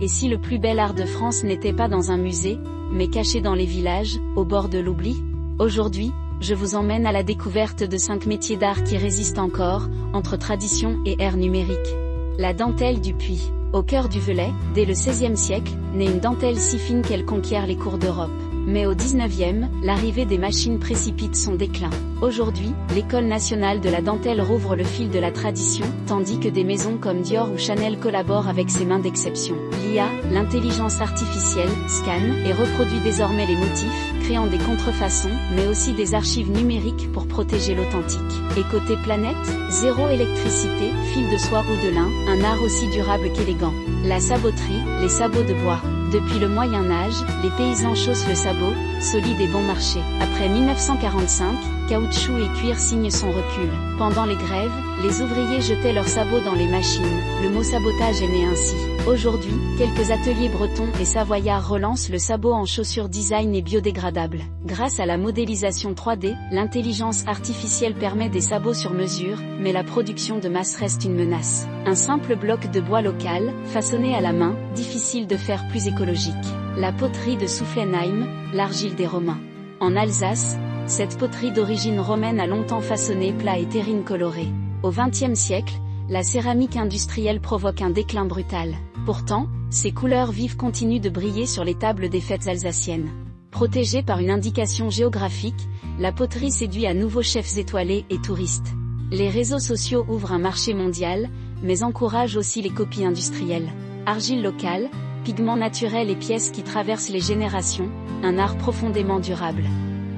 Et si le plus bel art de France n'était pas dans un musée, mais caché dans les villages, au bord de l'oubli? Aujourd'hui, je vous emmène à la découverte de 5 métiers d'art qui résistent encore, entre tradition et ère numérique. La dentelle du Puy. Au cœur du Velay, dès le XVIe siècle, naît une dentelle si fine qu'elle conquiert les cours d'Europe. Mais au XIXe, l'arrivée des machines précipite son déclin. Aujourd'hui, l'École nationale de la dentelle rouvre le fil de la tradition, tandis que des maisons comme Dior ou Chanel collaborent avec ses mains d'exception. L'IA, l'intelligence artificielle, scanne et reproduit désormais les motifs, créant des contrefaçons, mais aussi des archives numériques pour protéger l'authentique. Et côté planète, zéro électricité, fil de soie ou de lin, un art aussi durable qu'élégant. La saboterie, les sabots de bois. Depuis le Moyen-Âge, les paysans chaussent le sabot, solide et bon marché. Après 1945, caoutchouc et cuir signent son recul. Pendant les grèves, les ouvriers jetaient leurs sabots dans les machines. Le mot sabotage est né ainsi. Aujourd'hui, quelques ateliers bretons et savoyards relancent le sabot en chaussures design et biodégradables. Grâce à la modélisation 3D, l'intelligence artificielle permet des sabots sur mesure, mais la production de masse reste une menace. Un simple bloc de bois local, façonné à la main, difficile de faire plus écologique. La poterie de Soufflenheim, l'argile des Romains. En Alsace, cette poterie d'origine romaine a longtemps façonné plats et terrines colorées. Au XXe siècle, la céramique industrielle provoque un déclin brutal. Pourtant, ses couleurs vives continuent de briller sur les tables des fêtes alsaciennes. Protégée par une indication géographique, la poterie séduit à nouveaux chefs étoilés et touristes. Les réseaux sociaux ouvrent un marché mondial, mais encouragent aussi les copies industrielles. Argile locale, pigments naturels et pièces qui traversent les générations, un art profondément durable.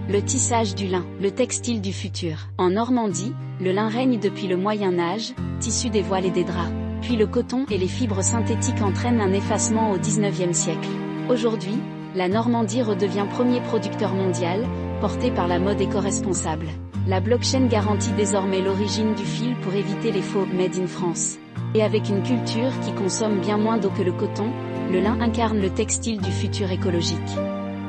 Le tissage du lin, le textile du futur. En Normandie, le lin règne depuis le Moyen-Âge, tissu des voiles et des draps. Puis le coton et les fibres synthétiques entraînent un effacement au XIXe siècle. Aujourd'hui, la Normandie redevient premier producteur mondial, porté par la mode éco-responsable. La blockchain garantit désormais l'origine du fil pour éviter les faux « Made in France ». Et avec une culture qui consomme bien moins d'eau que le coton, le lin incarne le textile du futur écologique.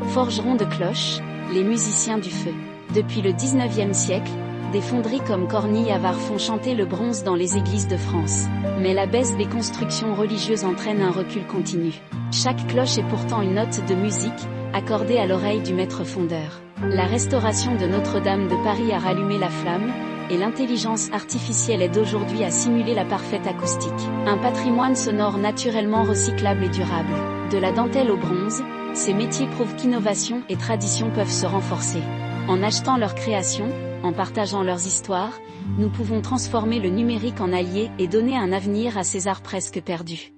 Forgerons de cloches, les musiciens du feu. Depuis le XIXe siècle, des fonderies comme Cornille-Avare font chanter le bronze dans les églises de France. Mais la baisse des constructions religieuses entraîne un recul continu. Chaque cloche est pourtant une note de musique, accordée à l'oreille du maître fondeur. La restauration de Notre-Dame de Paris a rallumé la flamme, et l'intelligence artificielle aide aujourd'hui à simuler la parfaite acoustique. Un patrimoine sonore naturellement recyclable et durable. De la dentelle au bronze, ces métiers prouvent qu'innovation et tradition peuvent se renforcer. En achetant leurs créations, en partageant leurs histoires, nous pouvons transformer le numérique en allié et donner un avenir à ces arts presque perdus.